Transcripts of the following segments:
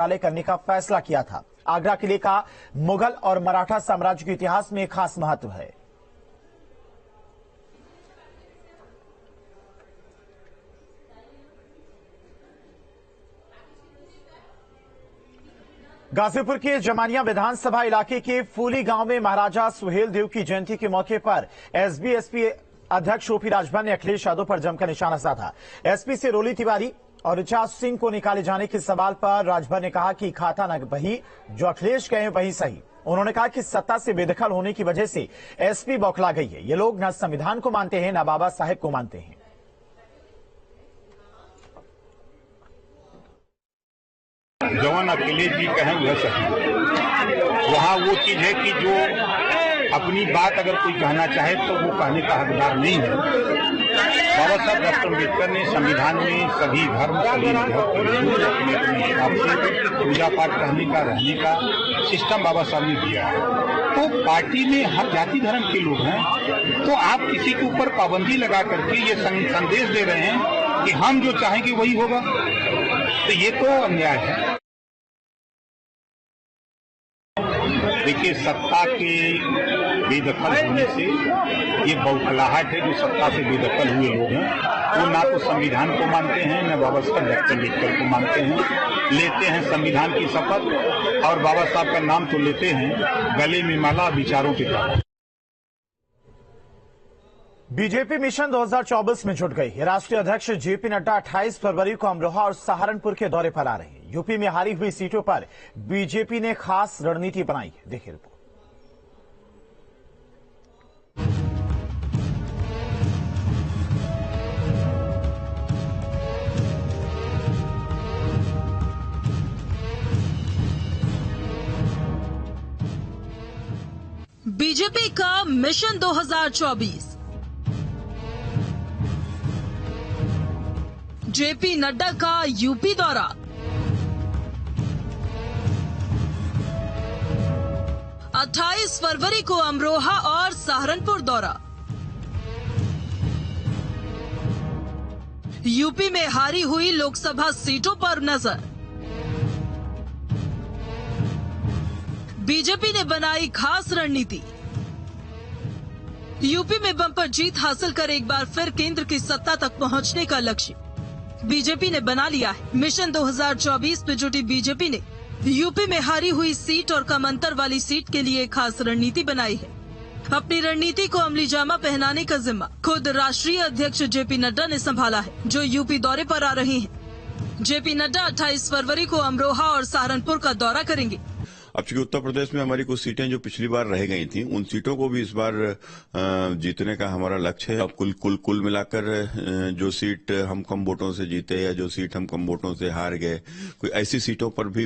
करने का फैसला किया था। आगरा किले का मुगल और मराठा साम्राज्य के इतिहास में खास महत्व है। गाजीपुर के जमानिया विधानसभा इलाके के फूली गांव में महाराजा सुहेल देव की जयंती के मौके पर एसबी अध्यक्ष ओपी राजभर ने अखिलेश यादव पर जमकर निशाना साधा। एसपी से रोली तिवारी और ऋचा सिंह को निकाले जाने के सवाल पर राजभर ने कहा कि खाता न वही जो अखिलेश कहे वही सही। उन्होंने कहा कि सत्ता से बेदखल होने की वजह से एसपी बौखला गई है। ये लोग न संविधान को मानते हैं न बाबा साहेब को मानते हैं। जवान अखिलेश जी कहें वह सही। वहाँ वो चीज है कि जो अपनी बात अगर कोई कहना चाहे तो वो कहने का हकदार नहीं है। बाबा साहब डॉक्टर अम्बेडकर ने संविधान में सभी धर्म सभी अपने हिसाब से पूजा पाठ करने का रहने का सिस्टम बाबा साहब ने दिया है। तो पार्टी में हर जाति धर्म के लोग हैं, तो आप किसी के ऊपर पाबंदी लगा करके ये संदेश दे रहे हैं कि हम जो चाहेंगे वही होगा, तो ये तो अन्याय है। देखिए, सत्ता के बेदखल होने से ये बौखलाहट है। जो सत्ता से बेदखल हुए लोग हैं वो ना तो संविधान को मानते हैं न बाबा साहब डॉक्टर अम्बेडकर को मानते हैं। लेते हैं संविधान की शपथ और बाबा साहब का नाम तो लेते हैं, गले में माला विचारों के साथ। बीजेपी मिशन 2024 में जुट गई। राष्ट्रीय अध्यक्ष जेपी नड्डा 28 फरवरी को अमरोहा और सहारनपुर के दौरे पर आ रहे हैं। यूपी में हारी हुई सीटों पर बीजेपी ने खास रणनीति बनाई। देखिए रिपोर्ट। बीजेपी का मिशन 2024। जेपी नड्डा का यूपी दौरा। अट्ठाईस फरवरी को अमरोहा और सहारनपुर दौरा। यूपी में हारी हुई लोकसभा सीटों पर नजर। बीजेपी ने बनाई खास रणनीति। यूपी में बम्पर जीत हासिल कर एक बार फिर केंद्र की सत्ता तक पहुंचने का लक्ष्य बीजेपी ने बना लिया है। मिशन 2024 में जुटी बीजेपी ने यूपी में हारी हुई सीट और कम अंतर वाली सीट के लिए खास रणनीति बनाई है। अपनी रणनीति को अमली जामा पहनाने का जिम्मा खुद राष्ट्रीय अध्यक्ष जेपी नड्डा ने संभाला है, जो यूपी दौरे पर आ रहे हैं। जेपी नड्डा 28 फरवरी को अमरोहा और सहारनपुर का दौरा करेंगे। अब चूंकि उत्तर प्रदेश में हमारी कुछ सीटें जो पिछली बार रह गई थी, उन सीटों को भी इस बार जीतने का हमारा लक्ष्य है। अब कुल मिलाकर जो सीट हम कम वोटों से जीते या जो सीट हम कम वोटों से हार गए, कोई ऐसी सीटों पर भी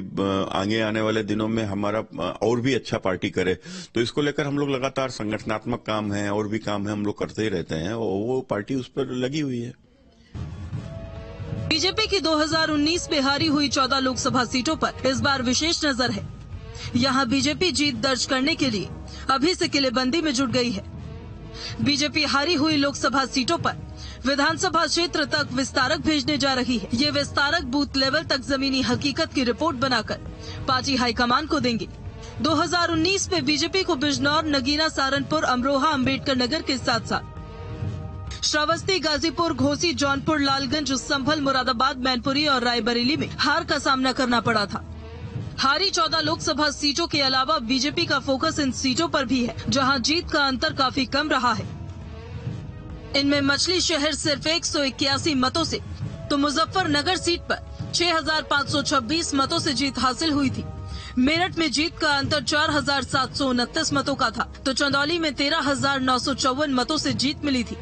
आगे आने वाले दिनों में हमारा और भी अच्छा पार्टी करे, तो इसको लेकर हम लोग लगातार संगठनात्मक काम है और भी काम है हम लोग करते ही रहते हैं, और वो पार्टी उस पर लगी हुई है। बीजेपी की 2019 में हारी हुई 14 लोकसभा सीटों पर इस बार विशेष नजर है। यहाँ बीजेपी जीत दर्ज करने के लिए अभी से किलेबंदी में जुट गई है। बीजेपी हारी हुई लोकसभा सीटों पर विधानसभा क्षेत्र तक विस्तारक भेजने जा रही है। ये विस्तारक बूथ लेवल तक जमीनी हकीकत की रिपोर्ट बनाकर पार्टी हाईकमान को देंगे। 2019 में बीजेपी को बिजनौर, नगीना, सहारनपुर, अमरोहा, अम्बेडकर नगर के साथ साथ श्रावस्ती, गाजीपुर, घोसी, जौनपुर, लालगंज, संभल, मुरादाबाद, मैनपुरी और रायबरेली में हार का सामना करना पड़ा था। हारी 14 लोकसभा सीटों के अलावा बीजेपी का फोकस इन सीटों पर भी है, जहां जीत का अंतर काफी कम रहा है। इनमें मछली शहर सिर्फ 181 मतों से, तो मुजफ्फरनगर सीट पर 6,526 मतों से जीत हासिल हुई थी। मेरठ में जीत का अंतर 4,729 मतों का था, तो चंदौली में 13,954 मतों से जीत मिली थी।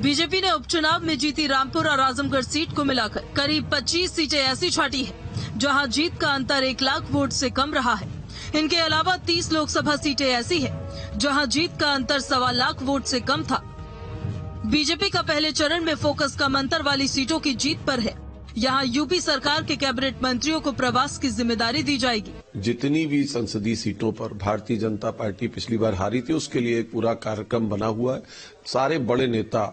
बीजेपी ने उपचुनाव में जीती रामपुर और आजमगढ़ सीट को मिलाकर करीब 25 सीटें ऐसी छाटी है जहां जीत का अंतर 1 लाख वोट से कम रहा है। इनके अलावा 30 लोकसभा सीटें ऐसी है जहां जीत का अंतर 1.25 लाख वोट से कम था। बीजेपी का पहले चरण में फोकस कम अंतर वाली सीटों की जीत पर है। यहाँ यूपी सरकार के कैबिनेट मंत्रियों को प्रवास की जिम्मेदारी दी जाएगी। जितनी भी संसदीय सीटों पर भारतीय जनता पार्टी पिछली बार हारी थी, उसके लिए एक पूरा कार्यक्रम बना हुआ है। सारे बड़े नेता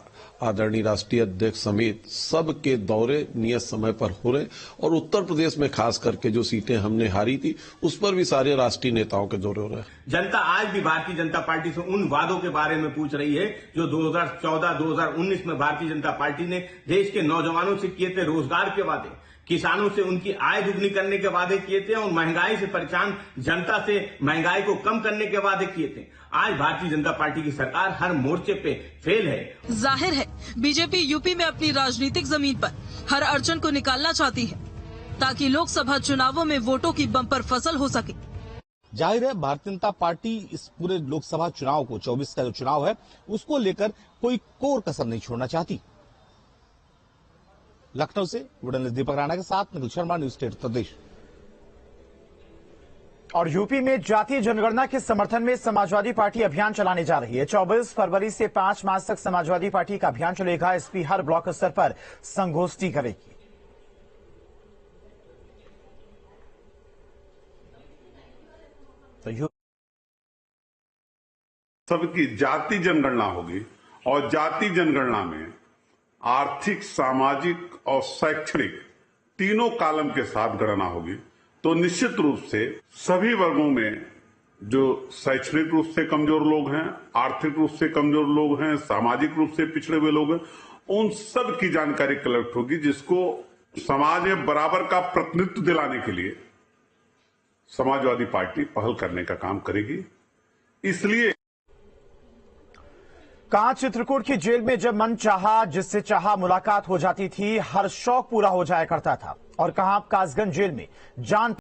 आदरणीय राष्ट्रीय अध्यक्ष समेत सबके दौरे नियत समय पर हो रहे और उत्तर प्रदेश में खास करके जो सीटें हमने हारी थी उस पर भी सारे राष्ट्रीय नेताओं के दौरे हो रहे हैं। जनता आज भी भारतीय जनता पार्टी से उन वादों के बारे में पूछ रही है जो 2014-2019 में भारतीय जनता पार्टी ने देश के नौजवानों से किए थे रोजगार के वादे, किसानों से उनकी आय दुगनी करने के वादे किए थे और महंगाई से परेशान जनता से महंगाई को कम करने के वादे किए थे। आज भारतीय जनता पार्टी की सरकार हर मोर्चे पे फेल है। जाहिर है बीजेपी यूपी में अपनी राजनीतिक जमीन पर हर अड़चन को निकालना चाहती है ताकि लोकसभा चुनावों में वोटों की बम्पर फसल हो सके। जाहिर है भारतीय जनता पार्टी इस पूरे लोकसभा चुनाव को 24 का जो चुनाव है उसको लेकर कोई कोर कसर नहीं छोड़ना चाहती। लखनऊ से दीपक राणा के साथ निखिल शर्मा, न्यूज स्टेट उत्तर प्रदेश। और यूपी में जातीय जनगणना के समर्थन में समाजवादी पार्टी अभियान चलाने जा रही है। 24 फरवरी से 5 मार्च तक समाजवादी पार्टी का अभियान चलेगा। एसपी हर ब्लॉक स्तर पर संगोष्ठी करेगी। तो सबकी जाति जनगणना होगी और जाति जनगणना में आर्थिक, सामाजिक और शैक्षणिक तीनों कॉलम के साथ गणना होगी। तो निश्चित रूप से सभी वर्गों में जो शैक्षणिक रूप से कमजोर लोग हैं, आर्थिक रूप से कमजोर लोग हैं, सामाजिक रूप से पिछड़े हुए लोग हैं, उन सब की जानकारी कलेक्ट होगी, जिसको समाज में बराबर का प्रतिनिधित्व दिलाने के लिए समाजवादी पार्टी पहल करने का काम करेगी। इसलिए कांच चित्रकूट की जेल में जब मन चाहा जिससे चाहा मुलाकात हो जाती थी, हर शौक पूरा हो जाया करता था। और कहां कासगंज जेल में जान